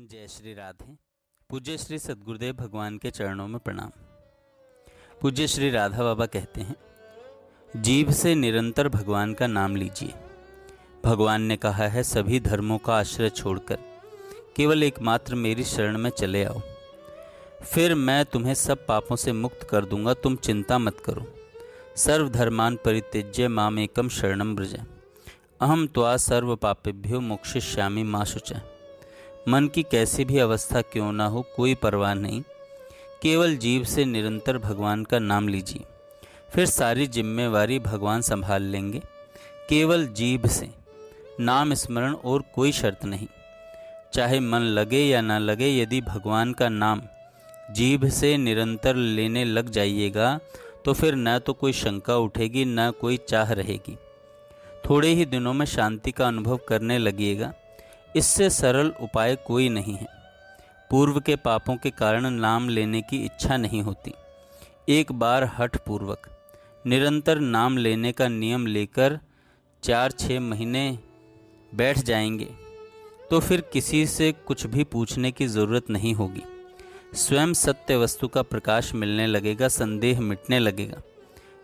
जय श्री राधे। पूज्य श्री सद्गुरुदेव भगवान के चरणों में प्रणाम। पूज्य श्री राधा बाबा कहते हैं, जीभ से निरंतर भगवान का नाम लीजिए। भगवान ने कहा है, सभी धर्मों का आश्रय छोड़कर केवल एकमात्र मेरी शरण में चले आओ, फिर मैं तुम्हें सब पापों से मुक्त कर दूंगा। तुम चिंता मत करो। सर्वधर्मान परित्यज्य माम एकम शरणम व्रज, अहम त्वा सर्व पापेभ्यो मोक्षयिष्यामि मा शुचः। मन की कैसी भी अवस्था क्यों ना हो, कोई परवाह नहीं, केवल जीभ से निरंतर भगवान का नाम लीजिए, फिर सारी जिम्मेवारी भगवान संभाल लेंगे। केवल जीभ से नाम स्मरण और कोई शर्त नहीं, चाहे मन लगे या ना लगे। यदि भगवान का नाम जीभ से निरंतर लेने लग जाइएगा तो फिर न तो कोई शंका उठेगी, न कोई चाह रहेगी। थोड़े ही दिनों में शांति का अनुभव करने लगिएगा। इससे सरल उपाय कोई नहीं है। पूर्व के पापों के कारण नाम लेने की इच्छा नहीं होती। एक बार हठ पूर्वक निरंतर नाम लेने का नियम लेकर 4-6 महीने बैठ जाएंगे तो फिर किसी से कुछ भी पूछने की ज़रूरत नहीं होगी। स्वयं सत्य वस्तु का प्रकाश मिलने लगेगा, संदेह मिटने लगेगा।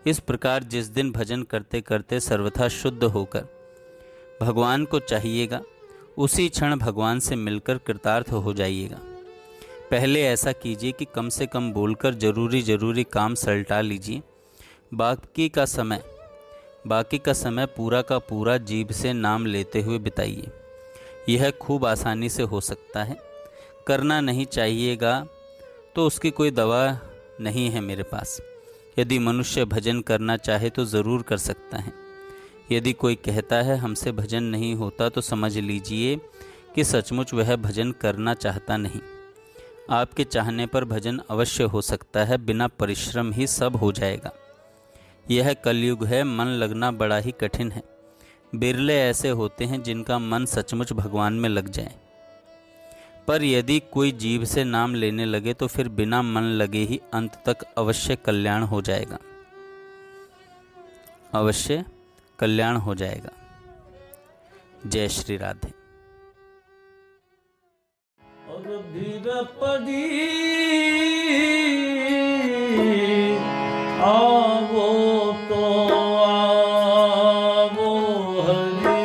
इस प्रकार जिस दिन भजन करते करते सर्वथा शुद्ध होकर भगवान को चाहिएगा, उसी क्षण भगवान से मिलकर कृतार्थ हो जाइएगा। पहले ऐसा कीजिए कि कम से कम बोलकर जरूरी काम सलटा लीजिए। बाकी का समय पूरा का पूरा जीभ से नाम लेते हुए बिताइए। यह खूब आसानी से हो सकता है। करना नहीं चाहिएगा तो उसकी कोई दवा नहीं है मेरे पास। यदि मनुष्य भजन करना चाहे तो ज़रूर कर सकता है। यदि कोई कहता है हमसे भजन नहीं होता तो समझ लीजिए कि सचमुच वह भजन करना चाहता नहीं। आपके चाहने पर भजन अवश्य हो सकता है, बिना परिश्रम ही सब हो जाएगा। यह कलयुग है, मन लगना बड़ा ही कठिन है। बिरले ऐसे होते हैं जिनका मन सचमुच भगवान में लग जाए। पर यदि कोई जीभ से नाम लेने लगे तो फिर बिना मन लगे ही अंत तक अवश्य कल्याण हो जाएगा, अवश्य कल्याण हो जाएगा। जय श्री राधे। आवो तो आवो हरि,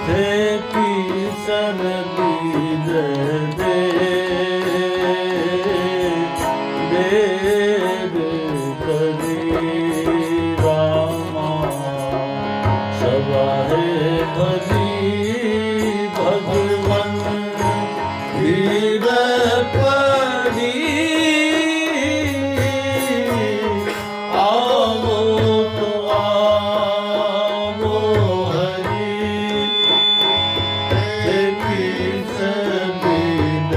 थे किसन दीन दे भगवन धीर पड़ी। आवो तो आवो हरि, किस बिन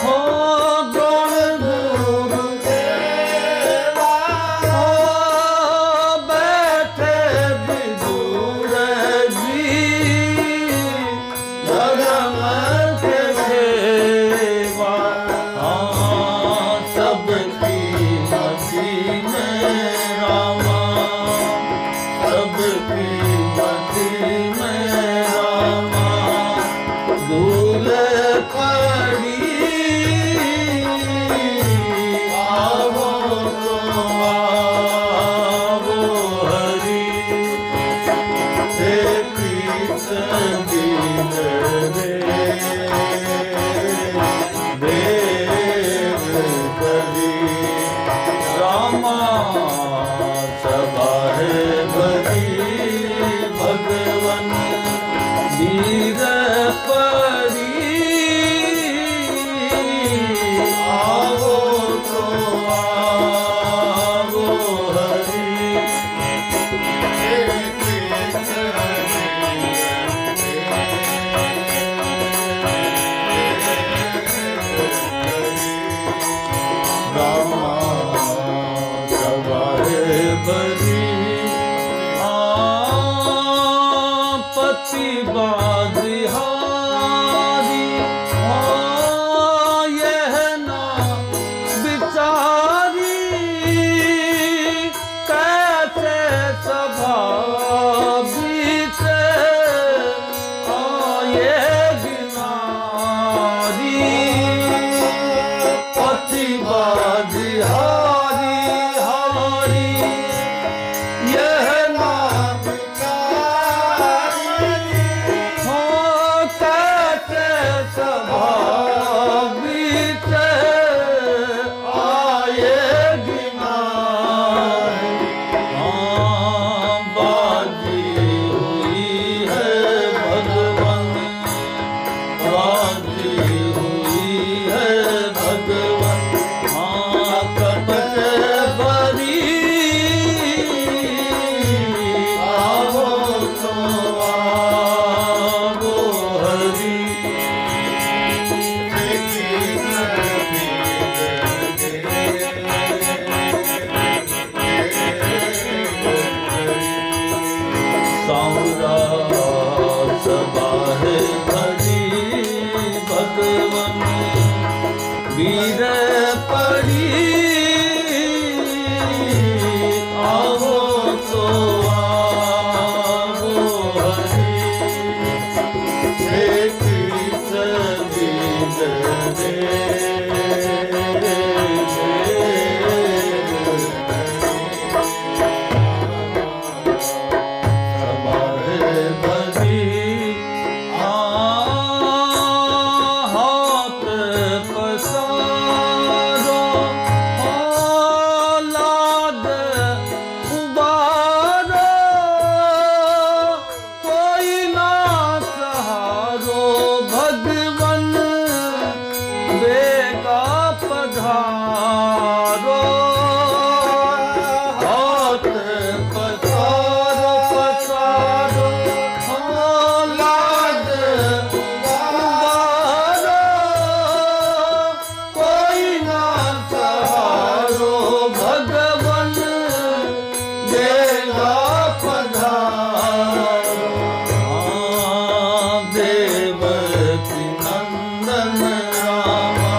हो द्रोण गुरुदेवा, हो बैठे विदुर जी, धर्म के सेवा। सबकी मति में रामा, सबकी मति में रामा, भूल पड़ी आवो तो आवो हरि, हे कृष्ण दीन देव करी, रामा सभा है भरी, भगवन वीर परी, आवो तो आवो हरि, हे कृष्ण रामा सवाए बरी, पति बाजिहारी, यह ना बिचारी, कैसे सभा बीच आएगी नारी, पति बाजिहारी हारी, यह ना हो कैसे सभा बीच आएगी नारी। बाजी हुई है भगवन, बाजी हुई है भगवन, कपट बरी, आवो तो आवो हरि, साउरा सभा है भरी, भगवन वीर परी, आवो तो आवो हरि, हे कृष्ण दीन सभा है भरी, हाथ पसारो, लाद उबारो, कोई ना सहारो, भगवन बेगा पधारो, हाथ पसारो पसारो, लाद उबारो, कोई ना सहारो, भगवन देगा पधारो। देवकी नंदन रामा,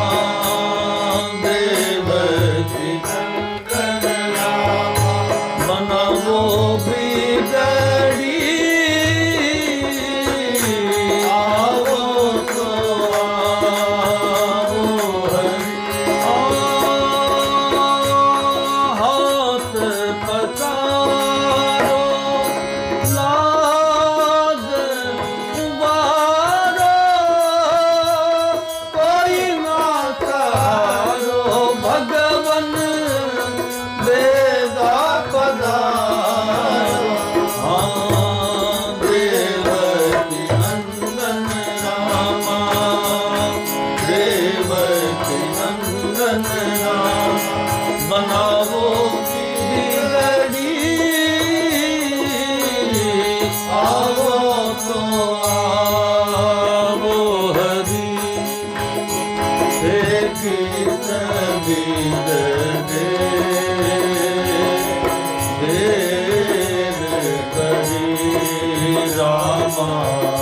देवकी नंदन रामा, मनवो बिगड़ी, आवो तो आवो हरि, हाथ पसारो, लाद उबारो, कोई ना सहारो, भगवन बेगा पधारो। देवकी नंदन रामा, देवकी नंदन रामा, बनावो बिगड़ी, आवो तो आवो रामा